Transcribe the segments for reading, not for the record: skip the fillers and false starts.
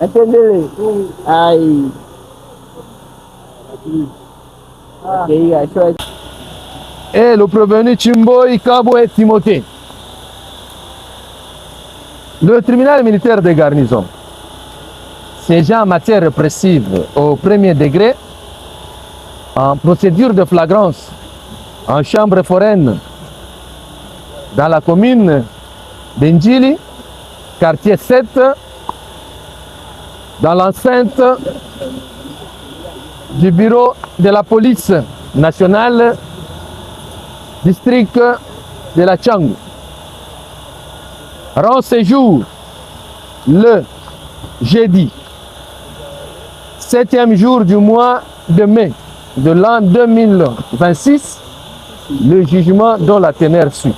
Entendez? Aïe. Et le prévenu Chimboy, Kabo et Timothée. Le tribunal militaire de garnison, siégeant en matière répressive au premier degré, en procédure de flagrance, en chambre foraine, dans la commune d'Endjili, quartier 7, dans l'enceinte du bureau de la police nationale, district de la Tchangou. Rend séjour le jeudi 7e jour du mois de mai de l'an 2026, le jugement dont la teneur suit.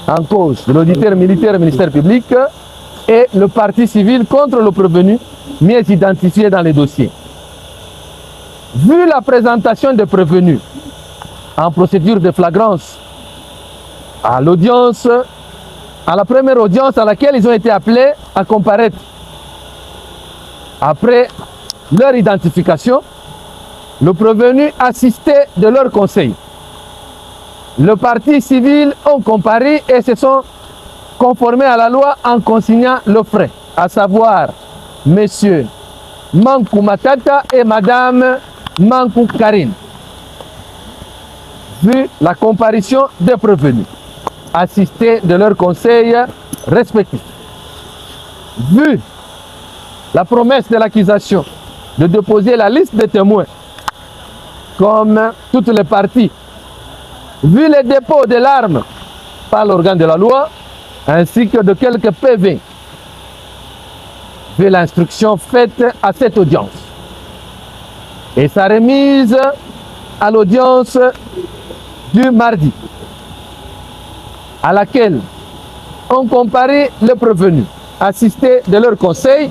En cause de l'auditeur militaire ministère public et le parti civil contre le prévenu mieux identifié dans les dossiers. Vu la présentation des prévenus en procédure de flagrance à l'audience, à la première audience à laquelle ils ont été appelés à comparaître, après leur identification, le prévenu assisté de leur conseil. Le parti civil ont comparé et se sont conformés à la loi en consignant le frais, à savoir messieurs Mankou Matata et madame Mankou Karine. Vu la comparution des prévenus, assistés de leurs conseils respectifs. Vu la promesse de l'accusation de déposer la liste des témoins comme toutes les parties, vu le dépôt de l'arme par l'organe de la loi, ainsi que de quelques PV, vu l'instruction faite à cette audience et sa remise à l'audience du mardi, à laquelle ont comparé les prévenus, assistés de leur conseil,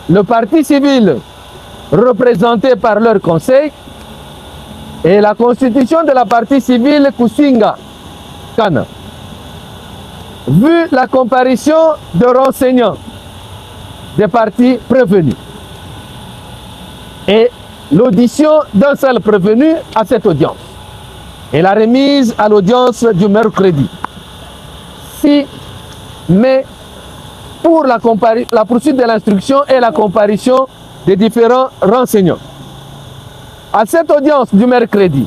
le parti civil représenté par leur conseil et la constitution de la partie civile Kusinga Kana. Vu la comparution de renseignants des parties prévenus et l'audition d'un seul prévenu à cette audience et la remise à l'audience du mercredi 6 mai pour la poursuite de l'instruction et la comparution des différents renseignants. À cette audience du mercredi,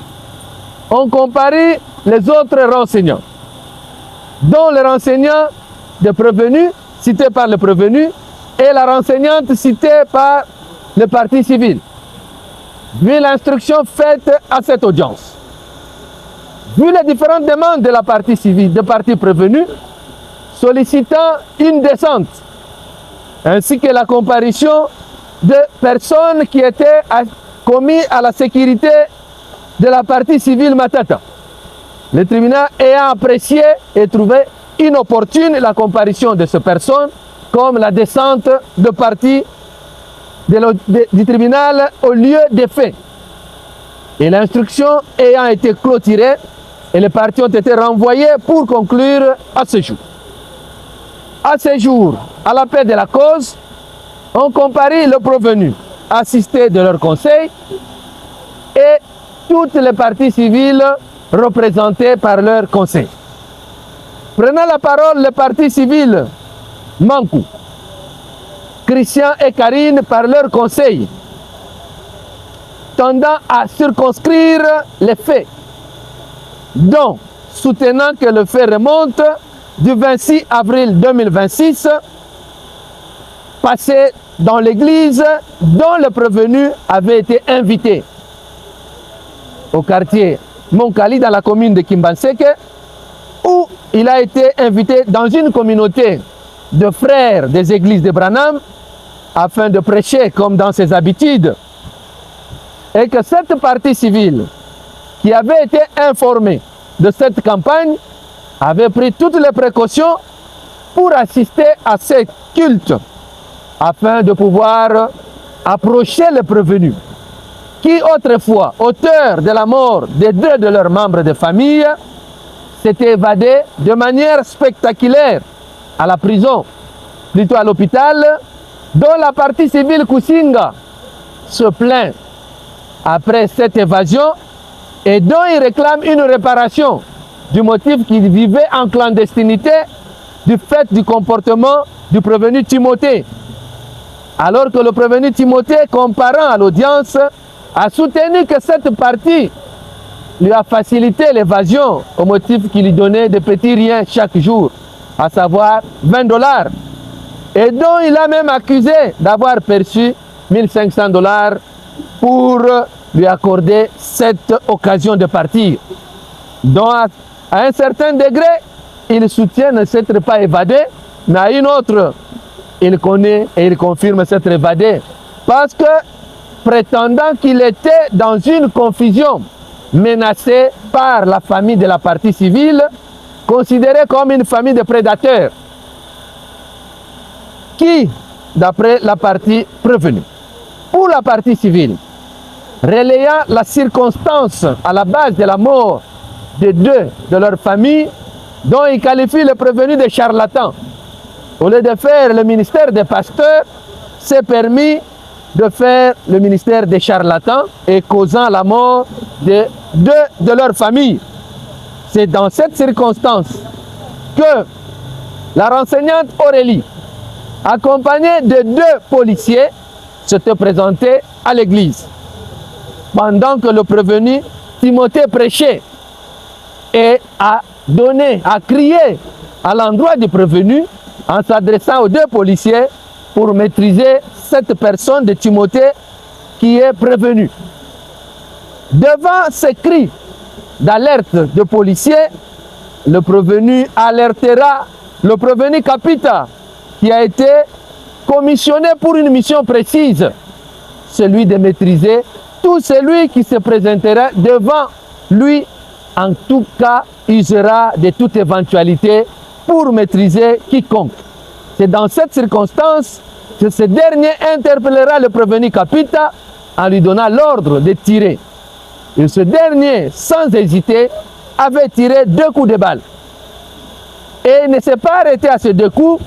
on comparé les autres renseignants, dont le renseignant des prévenus cité par le prévenu et la renseignante citée par le parti civil. Vu l'instruction faite à cette audience, vu les différentes demandes de la partie civile, des parties prévenues, sollicitant une descente, ainsi que la comparution de personnes qui étaient commis à la sécurité de la partie civile Matata. Le tribunal ayant apprécié et trouvé inopportune la comparution de ces personnes comme la descente de partie du tribunal au lieu des faits. Et l'instruction ayant été clôturée et les parties ont été renvoyées pour conclure à ce jour. À ce jour, à l'appel de la cause, on comparé le prévenu, assisté de leur conseil, et toutes les parties civiles représentées par leur conseil. Prenant la parole, les parties civiles Mankou, Christian et Karine par leur conseil, tendant à circonscrire les faits, dont soutenant que le fait remonte du 26 avril 2026, passé dans l'église dont le prévenu avait été invité au quartier Monkali dans la commune de Kimbanseke, où il a été invité dans une communauté de frères des églises de Branham afin de prêcher comme dans ses habitudes, et que cette partie civile qui avait été informé de cette campagne, avait pris toutes les précautions pour assister à ces cultes afin de pouvoir approcher les prévenus qui autrefois, auteur de la mort des 2 de leurs membres de famille, s'étaient évadés de manière spectaculaire à la prison, plutôt à l'hôpital, dont la partie civile Kusinga se plaint après cette évasion et dont il réclame une réparation du motif qu'il vivait en clandestinité du fait du comportement du prévenu Timothée. Alors que le prévenu Timothée, comparant à l'audience, a soutenu que cette partie lui a facilité l'évasion au motif qu'il lui donnait de petits riens chaque jour, à savoir 20 $, et dont il a même accusé d'avoir perçu 1500 $ pour lui accorder cette occasion de partir. Donc à un certain degré, il soutient ne s'être pas évadé, mais à une autre, il connaît et il confirme s'être évadé. Parce que, prétendant qu'il était dans une confusion, menacé par la famille de la partie civile, considérée comme une famille de prédateurs, qui, d'après la partie prévenue, pour la partie civile, relayant la circonstance à la base de la mort de 2 de leur famille, dont il qualifie le prévenu de charlatan. Au lieu de faire le ministère des pasteurs, s'est permis de faire le ministère des charlatans et causant la mort de 2 de leur famille. C'est dans cette circonstance que la renseignante Aurélie, accompagnée de 2 policiers, s'était présentée à l'église. Pendant que le prévenu Timothée prêchait et a crié à l'endroit du prévenu en s'adressant aux 2 policiers pour maîtriser cette personne de Timothée qui est prévenue. Devant ces cris d'alerte de policiers, le prévenu alertera le prévenu Capita qui a été commissionné pour une mission précise, celui de maîtriser tout celui qui se présentera devant lui. En tout cas, usera de toute éventualité pour maîtriser quiconque. C'est dans cette circonstance que ce dernier interpellera le prévenu Capita en lui donnant l'ordre de tirer. Et ce dernier, sans hésiter, avait tiré 2 coups de balle. Et il ne s'est pas arrêté à ces 2 coups,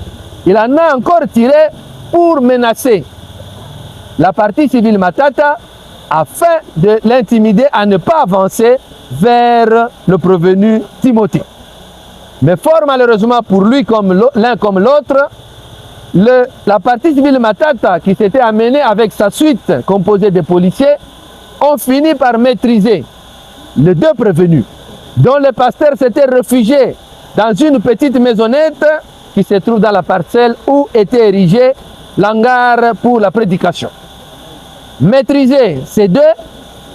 il en a encore tiré pour menacer la partie civile Matata afin de l'intimider à ne pas avancer vers le prévenu Timothée. Mais fort malheureusement pour lui, comme l'un comme l'autre, la partie civile Matata, qui s'était amenée avec sa suite composée de policiers, ont fini par maîtriser les 2 prévenus, dont le pasteur s'était réfugié dans une petite maisonnette qui se trouve dans la parcelle où était érigé l'hangar pour la prédication. Maîtrisés ces 2,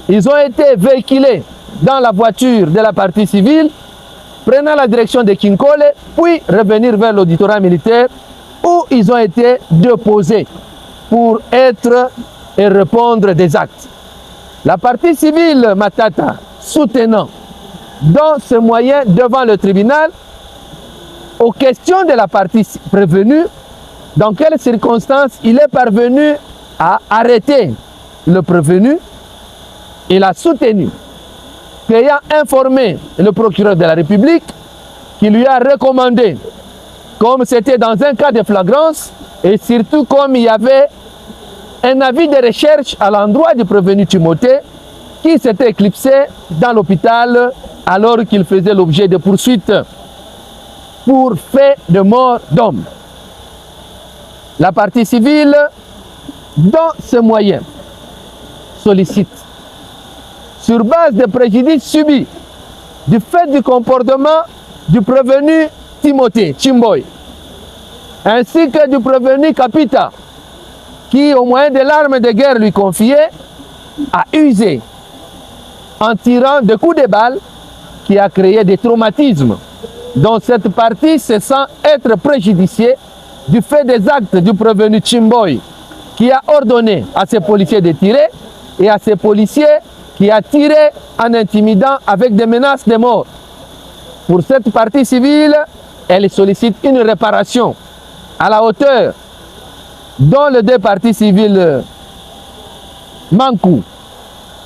ils ont été véhiculés dans la voiture de la partie civile, prenant la direction de Kinkole, puis revenir vers l'auditorat militaire où ils ont été déposés pour être et répondre des actes. La partie civile Matata, soutenant dans ce moyen devant le tribunal, aux questions de la partie prévenue, dans quelles circonstances il est parvenu à arrêter le prévenu, il a soutenu qu'ayant informé le procureur de la République, qui lui a recommandé, comme c'était dans un cas de flagrance, et surtout comme il y avait un avis de recherche à l'endroit du prévenu Timothée, qui s'était éclipsé dans l'hôpital alors qu'il faisait l'objet de poursuites pour fait de mort d'homme. La partie civile, dans ce moyen, sollicite, sur base de préjudices subis du fait du comportement du prévenu Timothée Chimboy, ainsi que du prévenu Capita, qui, au moyen de l'arme de guerre lui confiée, a usé en tirant des coups de balle qui a créé des traumatismes, dont cette partie se sent être préjudiciée du fait des actes du prévenu Chimboy, qui a ordonné à ses policiers de tirer et à ses policiers qui a tiré en intimidant avec des menaces de mort. Pour cette partie civile, elle sollicite une réparation à la hauteur dont les deux parties civiles manquent.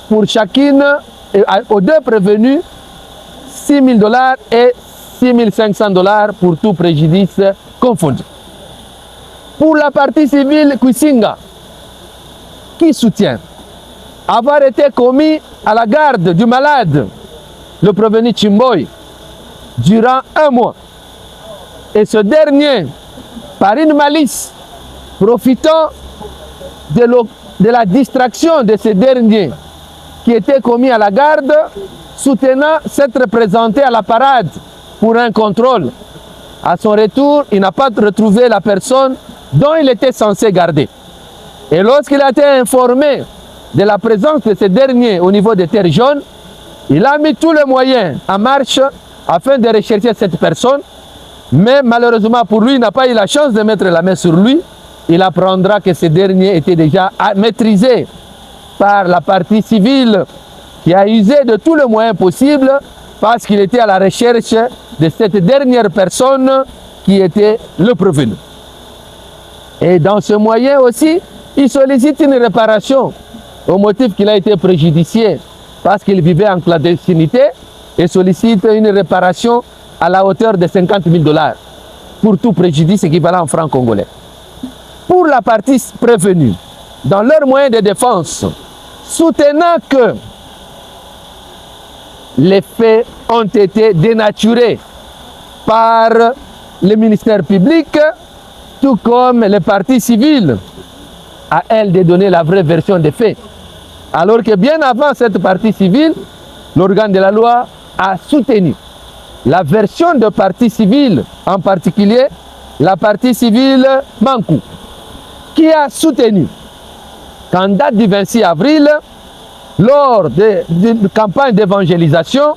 Pour chacune, aux deux prévenus, $6 000 et $6 500 pour tout préjudice confondu. Pour la partie civile Kwisinga, qui soutient avoir été commis à la garde du malade, le prévenu Chimboy, durant 1 mois. Et ce dernier, par une malice, profitant de la distraction de ce dernier qui était commis à la garde, soutenant s'être présenté à la parade pour un contrôle. À son retour, il n'a pas retrouvé la personne dont il était censé garder. Et lorsqu'il a été informé de la présence de ce dernier au niveau des terres jaunes, il a mis tous les moyens en marche afin de rechercher cette personne. Mais malheureusement pour lui, il n'a pas eu la chance de mettre la main sur lui. Il apprendra que ce dernier était déjà maîtrisé par la partie civile qui a usé de tous les moyens possibles parce qu'il était à la recherche de cette dernière personne qui était le prévenu. Et dans ce moyen aussi, il sollicite une réparation au motif qu'il a été préjudicié parce qu'il vivait en clandestinité et sollicite une réparation à la hauteur de $50 000 pour tout préjudice équivalent en francs congolais. Pour la partie prévenue, dans leurs moyens de défense, soutenant que les faits ont été dénaturés par le ministère public, tout comme les parties civiles, à elles de donner la vraie version des faits. Alors que bien avant cette partie civile, l'organe de la loi a soutenu la version de partie civile, en particulier la partie civile Mankou, qui a soutenu qu'en date du 26 avril, lors d'une campagne d'évangélisation,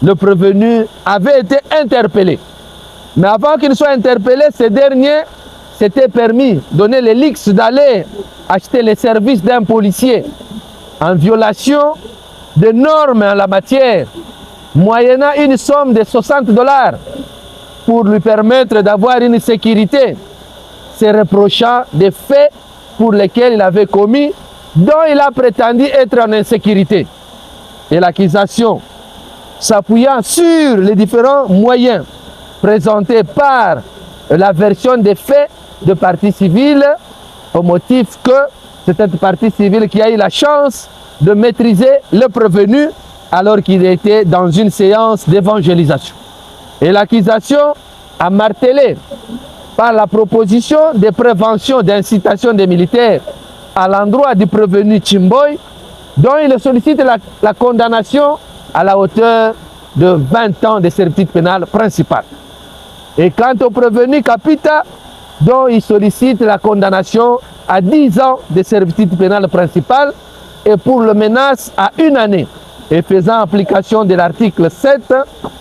le prévenu avait été interpellé. Mais avant qu'il soit interpellé, ce dernier s'était permis de donner les leaks d'aller acheter les services d'un policier en violation de normes en la matière, moyennant une somme de $60 pour lui permettre d'avoir une sécurité, se reprochant des faits pour lesquels il avait commis, dont il a prétendu être en insécurité. Et l'accusation, s'appuyant sur les différents moyens présentés par la version des faits de partie civile, au motif que c'est cette partie civile qui a eu la chance de maîtriser le prévenu alors qu'il était dans une séance d'évangélisation. Et l'accusation a martelé par la proposition de prévention d'incitation des militaires à l'endroit du prévenu Chimboy, dont il sollicite la condamnation à la hauteur de 20 ans de servitude pénale principale. Et quant au prévenu Kapita, dont il sollicite la condamnation à 10 ans de servitude pénale principale et pour le menace à 1 année, et faisant application de l'article 7,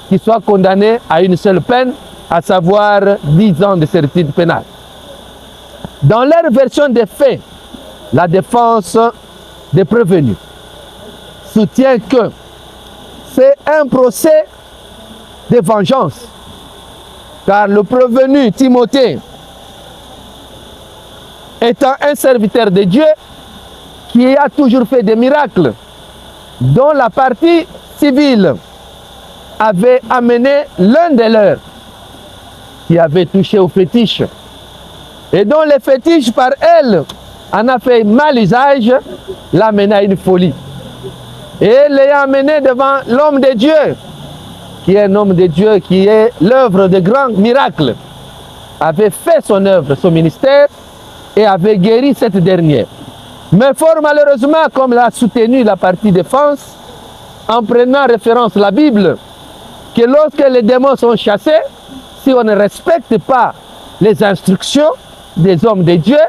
qui soit condamné à une seule peine, à savoir 10 ans de servitude pénale. Dans leur version des faits, la défense des prévenus soutient que c'est un procès de vengeance, car le prévenu Timothée, étant un serviteur de Dieu qui a toujours fait des miracles, dont la partie civile avait amené l'un des leurs qui avait touché au fétiche et dont le fétiche par elle en a fait mal usage, l'a mené à une folie. Et l'ayant amené devant l'homme de Dieu, qui est un homme de Dieu, qui est l'œuvre de grands miracles, avait fait son œuvre, son ministère, et avait guéri cette dernière. Mais fort malheureusement, comme l'a soutenu la partie défense, en prenant référence à la Bible, que lorsque les démons sont chassés, si on ne respecte pas les instructions des hommes de Dieu,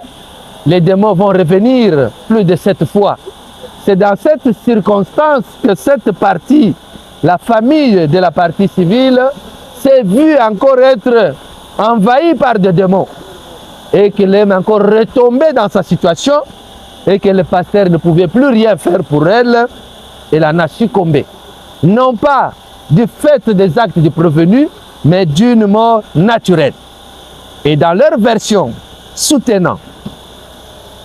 les démons vont revenir plus de 7 fois. C'est dans cette circonstance que cette partie, la famille de la partie civile, s'est vue encore être envahie par des démons et qu'elle est encore retombée dans sa situation et que le pasteur ne pouvait plus rien faire pour elle elle en a succombé. Non pas du fait des actes du prévenu, mais d'une mort naturelle. Et dans leur version, soutenant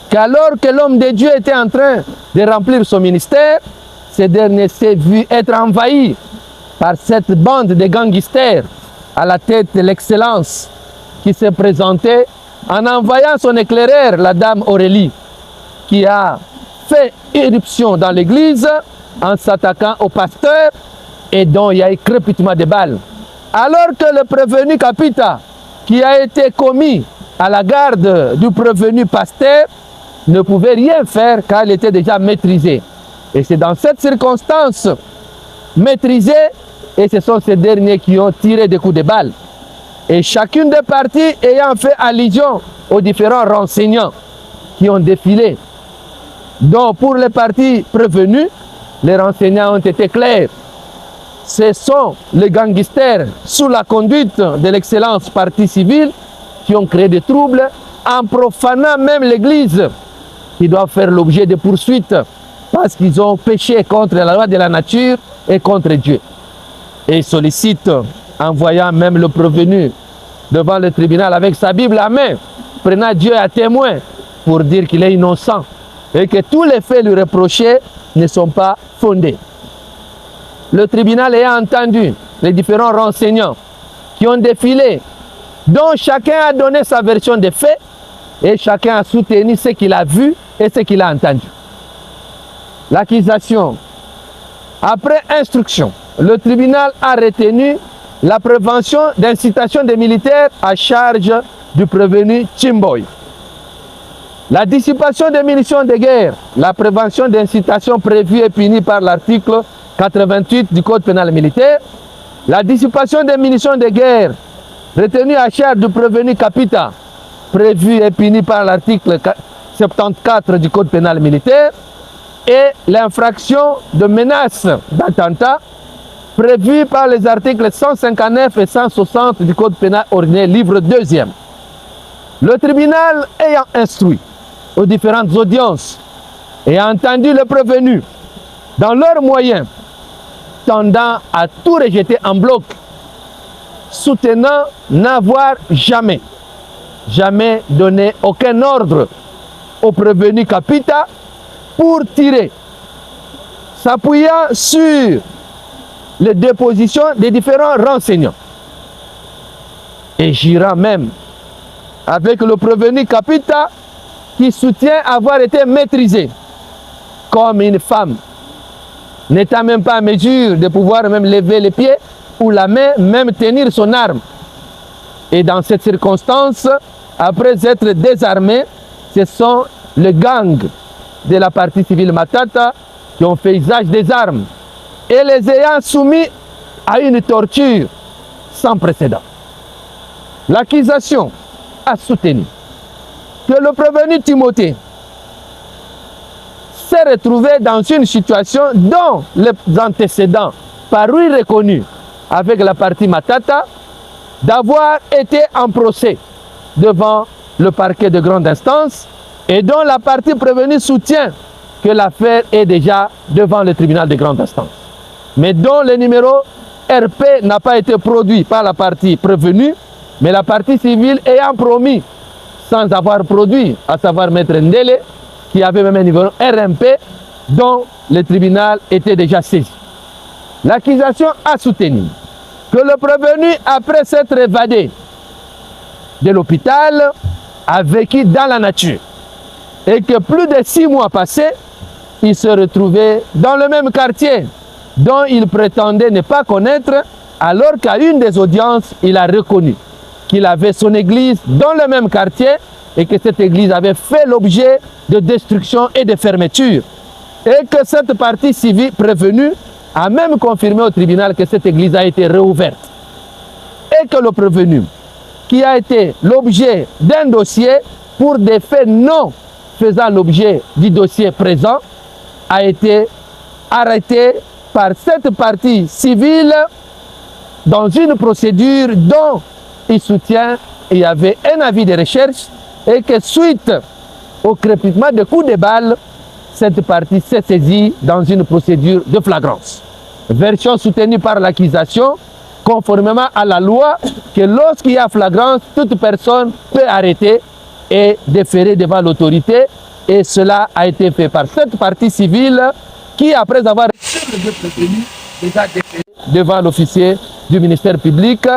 qu'alors que l'homme de Dieu était en train de remplir son ministère, ce dernier s'est vu être envahi par cette bande de gangsters à la tête de l'excellence qui s'est présentée en envoyant son éclaireur, la dame Aurélie, qui a fait éruption dans l'église en s'attaquant au pasteur et dont il y a eu crépitement de balles. Alors que le prévenu Capita, qui a été commis à la garde du prévenu pasteur, ne pouvait rien faire car il était déjà maîtrisé. Et c'est dans cette circonstance maîtrisée, et ce sont ces derniers qui ont tiré des coups de balle. Et chacune des parties ayant fait allusion aux différents renseignants qui ont défilé. Donc pour les parties prévenues, les renseignants ont été clairs. Ce sont les gangsters sous la conduite de l'excellence partie civile qui ont créé des troubles en profanant même l'église qui doit faire l'objet de poursuites parce qu'ils ont péché contre la loi de la nature et contre Dieu. Et ils sollicitent, en voyant même le prévenu devant le tribunal avec sa Bible à main, prenant Dieu à témoin pour dire qu'il est innocent et que tous les faits lui reprochés ne sont pas fondés. Le tribunal ayant entendu les différents renseignants qui ont défilé, dont chacun a donné sa version des faits et chacun a soutenu ce qu'il a vu et ce qu'il a entendu. L'accusation, après instruction, le tribunal a retenu la prévention d'incitation des militaires à charge du prévenu Chimboy. La dissipation des munitions de guerre, la prévention d'incitation prévue et punie par l'article 88 du Code pénal militaire, la dissipation des munitions de guerre retenue à charge du prévenu Capita, prévue et punie par l'article 74 du Code pénal militaire, et l'infraction de menace d'attentat prévue par les articles 159 et 160 du Code pénal ordinaire, livre 2e. Le tribunal ayant instruit aux différentes audiences et a entendu le prévenu dans leurs moyens tendant à tout rejeter en bloc, soutenant n'avoir jamais donné aucun ordre au prévenu Capita pour tirer, s'appuyant sur les dépositions des différents renseignants et jurant même avec le prévenu Capita qui soutient avoir été maîtrisé comme une femme, n'étant même pas en mesure de pouvoir même lever les pieds ou la main, même tenir son arme. Et dans cette circonstance, après être désarmés, ce sont les gangs de la partie civile Matata qui ont fait usage des armes et les ayant soumis à une torture sans précédent. L'accusation a soutenu que le prévenu Timothée s'est retrouvé dans une situation dont les antécédents parurent reconnus avec la partie Matata d'avoir été en procès devant le parquet de grande instance et dont la partie prévenue soutient que l'affaire est déjà devant le tribunal de grande instance, mais dont le numéro RP n'a pas été produit par la partie prévenue, mais la partie civile ayant promis sans avoir produit, à savoir Maître Ndele, qui avait même un numéro RMP dont le tribunal était déjà saisi. L'accusation a soutenu que le prévenu, après s'être évadé de l'hôpital, a vécu dans la nature et que plus de 6 mois passés, il se retrouvait dans le même quartier dont il prétendait ne pas connaître, alors qu'à une des audiences, il a reconnu qu'il avait son église dans le même quartier et que cette église avait fait l'objet de destruction et de fermeture. Et que cette partie civile prévenue a même confirmé au tribunal que cette église a été réouverte. Et que le prévenu, qui a été l'objet d'un dossier pour des faits non faisant l'objet du dossier présent, a été arrêté par cette partie civile dans une procédure dont il soutient qu'il y avait un avis de recherche et que suite au crépitement de coups de balle, cette partie s'est saisie dans une procédure de flagrance. Version soutenue par l'accusation, conformément à la loi, que lorsqu'il y a flagrance, toute personne peut arrêter et déférer devant l'autorité. Et cela a été fait par cette partie civile qui, après avoir déjà déféré devant l'officier du ministère public,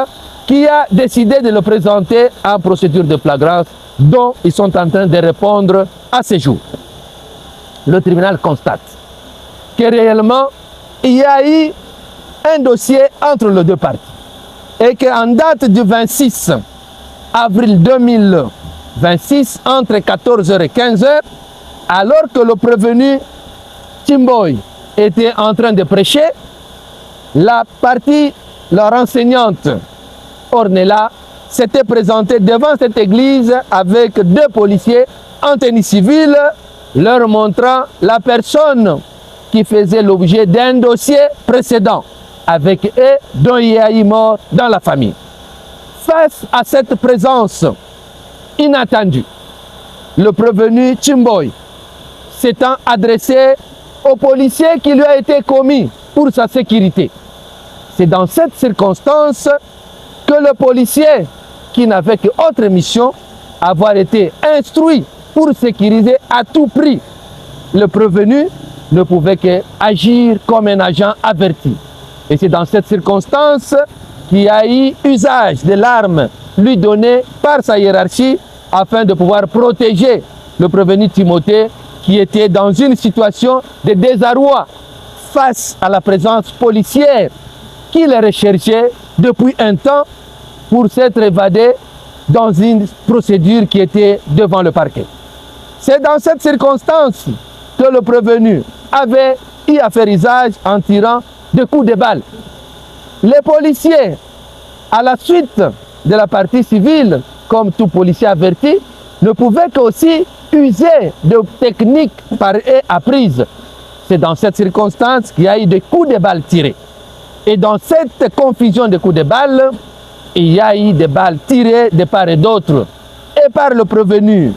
qui a décidé de le présenter en procédure de flagrance dont ils sont en train de répondre à ce jour. Le tribunal constate que réellement, il y a eu un dossier entre les deux parties et qu'en date du 26 avril 2026, entre 14h et 15h, alors que le prévenu Timboy était en train de prêcher, la renseignante Ornella s'était présentée devant cette église avec deux policiers en tenue civile, leur montrant la personne qui faisait l'objet d'un dossier précédent avec eux dont il y a eu mort dans la famille. Face à cette présence inattendue, le prévenu Timboy s'étant adressé au policier qui lui a été commis pour sa sécurité. C'est dans cette circonstance que le policier, qui n'avait qu'autre mission, avoir été instruit pour sécuriser à tout prix le prévenu, ne pouvait qu'agir comme un agent averti. Et c'est dans cette circonstance qu'il y a eu usage de l'arme lui donnée par sa hiérarchie afin de pouvoir protéger le prévenu Timothée qui était dans une situation de désarroi face à la présence policière qui le recherchait depuis un temps pour s'être évadé dans une procédure qui était devant le parquet. C'est dans cette circonstance que le prévenu avait eu à faire usage en tirant des coups de balle. Les policiers, à la suite de la partie civile, comme tout policier averti, ne pouvaient qu'aussi user de techniques par eux apprises. C'est dans cette circonstance qu'il y a eu des coups de balle tirés. Et dans cette confusion de coups de balle, il y a eu des balles tirées de part et d'autre. Et par le prévenu,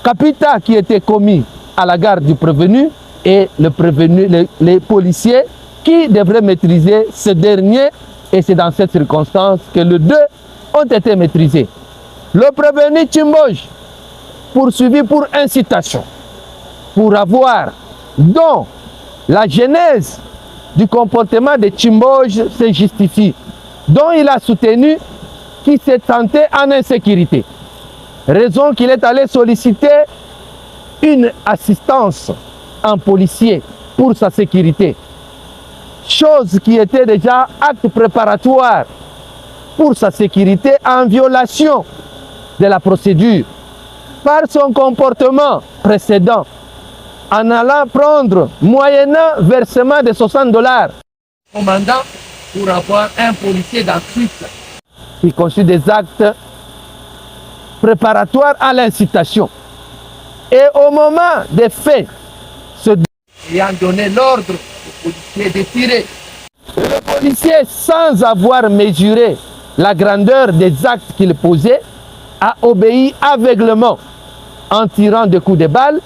Capita qui était commis à la garde du prévenu, et le prévenu, les policiers qui devraient maîtriser ce dernier. Et c'est dans cette circonstance que les deux ont été maîtrisés. Le prévenu Timboy, poursuivi pour incitation, pour avoir, dont la genèse du comportement de Timboy se justifie, dont il a soutenu qu'il s'est tenté en insécurité. Raison qu'il est allé solliciter une assistance en policier pour sa sécurité. Chose qui était déjà acte préparatoire pour sa sécurité en violation de la procédure. Par son comportement précédent, en allant prendre moyennant versement de $60 commandant pour avoir un policier d'ensuite qui conçut des actes préparatoires à l'incitation. Et au moment des faits, ce ayant donné l'ordre au policier de tirer, le policier, sans avoir mesuré la grandeur des actes qu'il posait, a obéi aveuglément en tirant des coups de balle,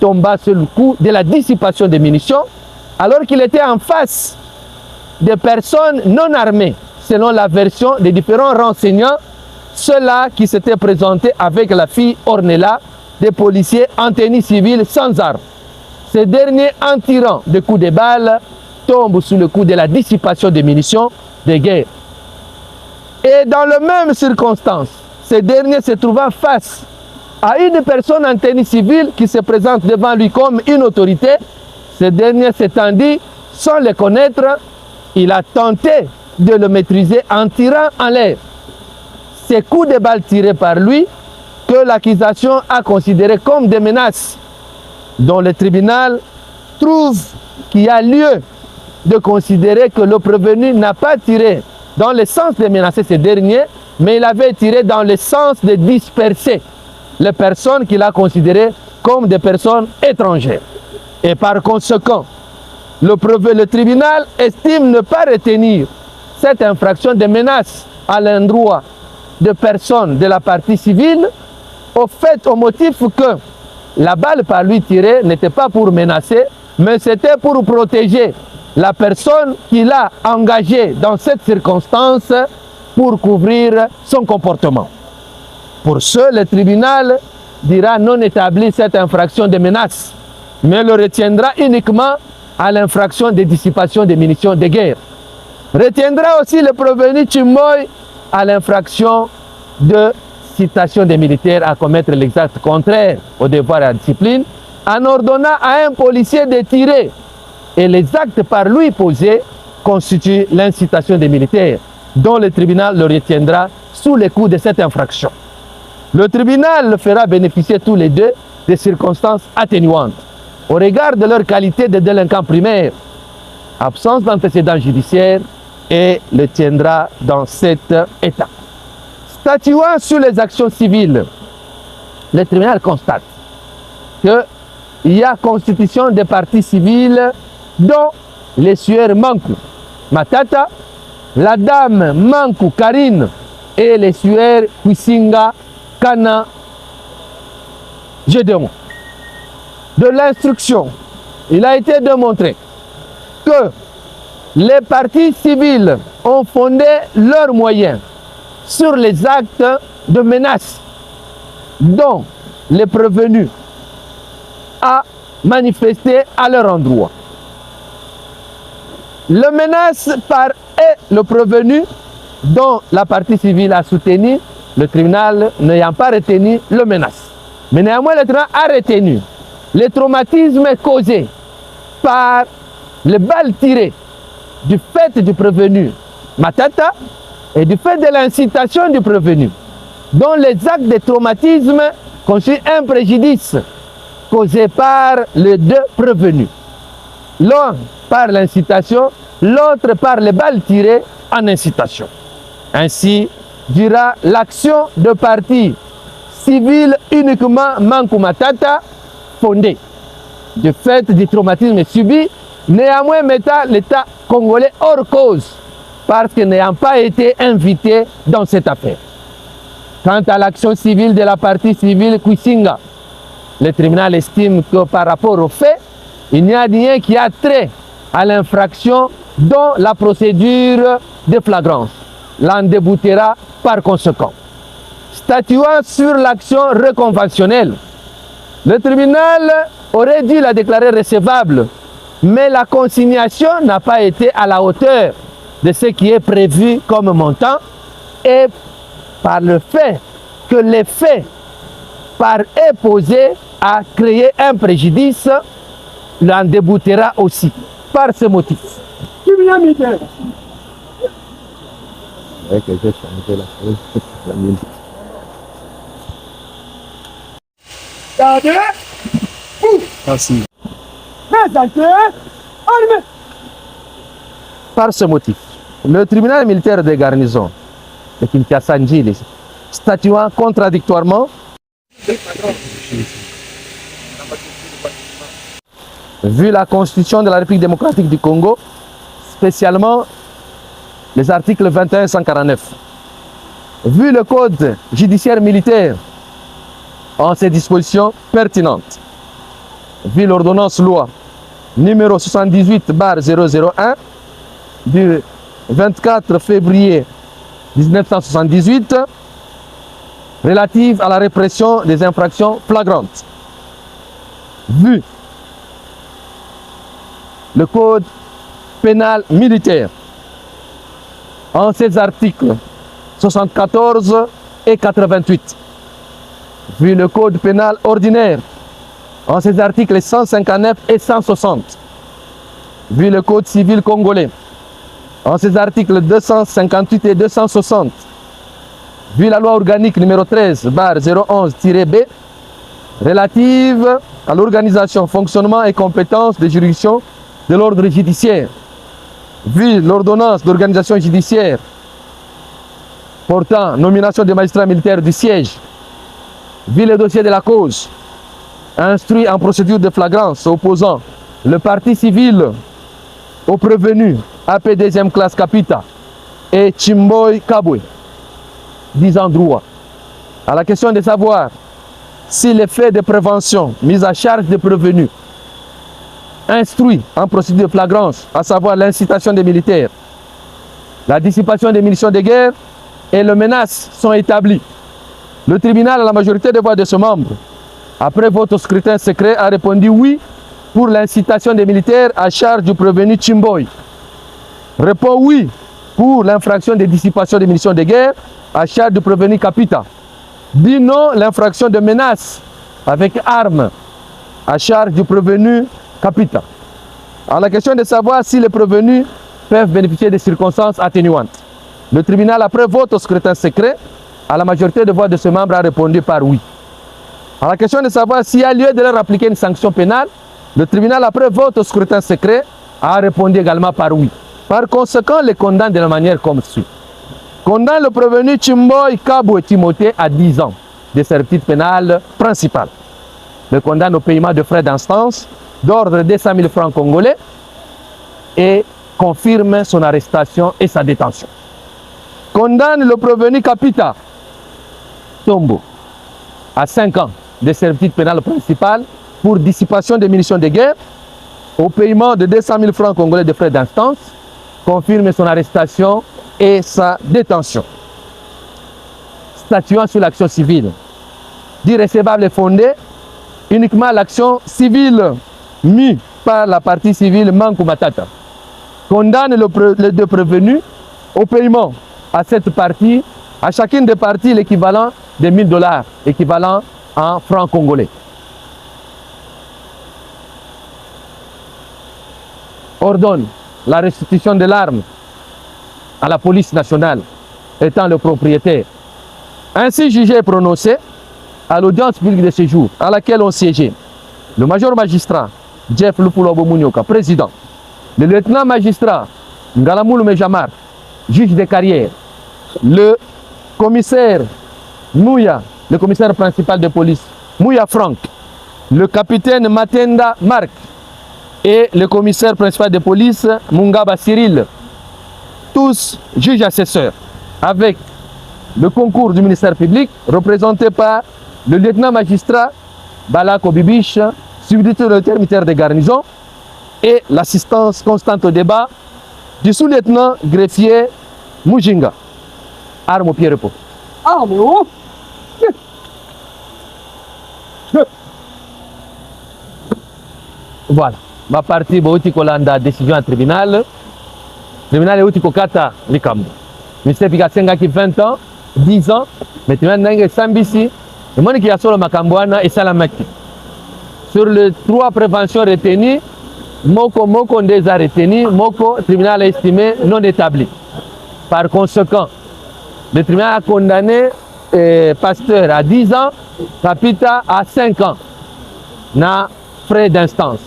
tomba sur le coup de la dissipation des munitions, alors qu'il était en face de personnes non armées, selon la version des différents renseignants, ceux-là qui s'étaient présentés avec la fille Ornella, des policiers en tenue civile sans armes. Ces derniers, en tirant des coups de balle, tombent sous le coup de la dissipation des munitions de guerre. Et dans les mêmes circonstances, ces derniers se trouvant face à une personne en tenue civile qui se présente devant lui comme une autorité, ce dernier s'étant dit, sans le connaître, il a tenté de le maîtriser en tirant en l'air. Ces coups de balle tirés par lui, que l'accusation a considérés comme des menaces, dont le tribunal trouve qu'il y a lieu de considérer que le prévenu n'a pas tiré dans le sens de menacer ces derniers, mais il avait tiré dans le sens de disperser les personnes qu'il a considérées comme des personnes étrangères. Et par conséquent, le tribunal estime ne pas retenir cette infraction de menace à l'endroit de personnes de la partie civile au motif que la balle par lui tirée n'était pas pour menacer, mais c'était pour protéger la personne qu'il a engagée dans cette circonstance pour couvrir son comportement. Pour ce, le tribunal dira non établir cette infraction de menace, mais le retiendra uniquement à l'infraction de dissipation des munitions de guerre. Retiendra aussi le prévenu Chimboy à l'infraction de citation des militaires à commettre l'exact contraire au devoir et à la discipline, en ordonnant à un policier de tirer. Et les actes par lui posés constituent l'incitation des militaires, dont le tribunal le retiendra sous le coup de cette infraction. Le tribunal le fera bénéficier tous les deux des circonstances atténuantes au regard de leur qualité de délinquants primaires, absence d'antécédents judiciaires, et le tiendra dans cet état. Statuant sur les actions civiles, le tribunal constate qu'il y a constitution des partis civils dont les sueurs Mankou Matata, la dame Mankou Karine et les sueurs Kwisinga Kana Gédéon. De l'instruction, il a été démontré que les partis civils ont fondé leurs moyens sur les actes de menace dont les prévenus a manifesté à leur endroit. Le menace par le prévenu dont la partie civile a soutenu, le tribunal n'ayant pas retenu le menace. Mais néanmoins, le tribunal a retenu les traumatismes causés par les balles tirées du fait du prévenu Matata et du fait de l'incitation du prévenu, dont les actes de traumatisme constituent un préjudice causé par les deux prévenus. L'un par l'incitation, l'autre par les balles tirées en incitation. Ainsi, dira l'action de parti civil uniquement Mankou Matata fondée du fait du traumatisme subi, néanmoins mettant l'État congolais hors cause parce que n'ayant pas été invité dans cette affaire. Quant à l'action civile de la partie civile Kwisinga, le tribunal estime que par rapport au fait, il n'y a rien qui a trait à l'infraction dont la procédure de flagrance l'en déboutera par conséquent. Statuant sur l'action reconventionnelle, le tribunal aurait dû la déclarer recevable, mais la consignation n'a pas été à la hauteur de ce qui est prévu comme montant, et par le fait que les faits par eux posés a créé un préjudice, l'en déboutera aussi par ce motif. Merci. Par ce motif, le tribunal militaire de garnison de Kinshasa-Njili, statuant contradictoirement, vu la Constitution de la République démocratique du Congo, spécialement les articles 21 et 149, vu le Code judiciaire militaire en ses dispositions pertinentes, vu l'ordonnance loi numéro 78/001 du 24 février 1978 relative à la répression des infractions flagrantes, vu le Code pénal militaire en ses articles 74 et 88, vu le Code pénal ordinaire en ses articles 159 et 160, vu le Code civil congolais en ses articles 258 et 260, vu la loi organique numéro 13/011-B relative à l'organisation, fonctionnement et compétences des juridictions de l'ordre judiciaire, vu l'ordonnance d'organisation judiciaire portant nomination des magistrats militaires du siège, vu le dossier de la cause instruit en procédure de flagrance opposant le parti civil au prévenu AP deuxième classe Kapita et Chimboy Kabwe, disant droit à la question de savoir si les faits de prévention, mise à charge des prévenus, instruits en procédure de flagrance, à savoir l'incitation des militaires, la dissipation des munitions de guerre et les menaces sont établis. Le tribunal, à la majorité des voix de ses membres, après vote au scrutin secret, a répondu oui pour l'incitation des militaires à charge du prévenu Chimboy. Répond oui pour l'infraction de dissipation des munitions de guerre à charge du prévenu Kapita. Dit non l'infraction de menace avec armes à charge du prévenu Kapita. À la question de savoir si les prévenus peuvent bénéficier des circonstances atténuantes. Le tribunal, après vote au scrutin secret, à la majorité des voix de ses membres, a répondu par oui. À la question de savoir s'il y a lieu de leur appliquer une sanction pénale, le tribunal, après vote au scrutin secret, a répondu également par oui. Par conséquent, les condamne de la manière comme suit. Condamne le prévenu Chimboy Kabo et Timothée à 10 ans de servitude pénale principale. Le condamne au paiement de frais d'instance d'ordre de 200 000 francs congolais et confirme son arrestation et sa détention. Condamne le prévenu Kapita Tombo à 5 ans de servitude pénale principale pour dissipation des munitions de guerre au paiement de 200 000 francs congolais de frais d'instance, confirme son arrestation et sa détention. Statuant sur l'action civile, dit recevable et fondé uniquement l'action civile mise par la partie civile Mankou Matata. Condamne les deux prévenus au paiement à cette partie, à chacune des parties l'équivalent de 1 000 $, équivalent en francs congolais. Ordonne la restitution de l'arme à la police nationale, étant le propriétaire. Ainsi jugé et prononcé à l'audience publique de séjour, à laquelle ont siégé le major magistrat Jeff Lupulobo Mounioka, président, le lieutenant magistrat Ngalamoulou Mejamar, juge de carrière, le commissaire Mouya, le commissaire principal de police, Mouya Franck, le capitaine Matenda Marc et le commissaire principal de police, Mungaba Cyril, tous juges assesseurs, avec le concours du ministère public, représenté par le lieutenant magistrat Balako Bibiche, subdirecteur militaire de garnison, et l'assistance constante au débat du sous-lieutenant greffier Mujinga. Arme au pied repos. Arme au Voilà. Ma partie, bauti kolanda décision en tribunal. Tribunal est outi kokata likambo. Ministère Pikasenga qui 20 ans, 10 ans, mais tribunal n'a sambisi. Le monde qui a sur le Makambouana et Salamaki. Sur les 3 préventions retenues, Moko on les a retenues, Moko, tribunal a estimé non établi. Par conséquent, le tribunal a condamné Pasteur à 10 ans, Kapita à 5 ans, na frais d'instance.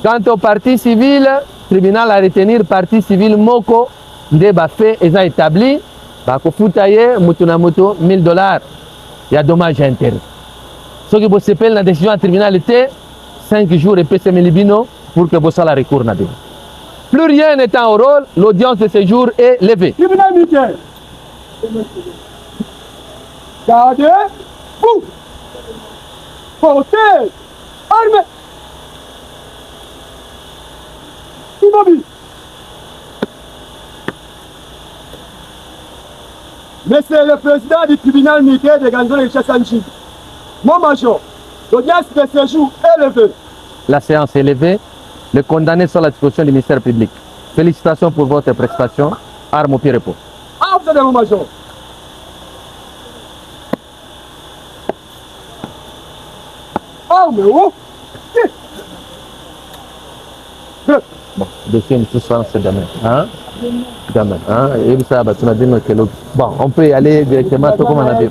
Quant au parti civil, le tribunal a retenu parti civil Moko, de Bafé, et a établi, Bakofutaye, Mutunamutu, 1 000 $. Il y a dommage à intérêt. Ce qui vous s'appelle la décision du tribunal était 5 jours et PC Melibino pour que vous soyez la recours. Plus rien n'étant au rôle, l'audience de ce jour est levée. Tribunal militaire. Gardez, vous, portez, armez. Immobile. Monsieur le président du tribunal militaire de Ganzo et Chassanchi, mon major, l'audience de ce jour est levée. La séance est levée. Le condamné sur la disposition du ministère public. Félicitations pour votre prestation. Arme au pied repos. Ah, vous êtes mon major. Arme au bon, dossier une souffrance demain. Hein? Demain. Hein? Et ça, bon, on peut y aller directement comme on a dit.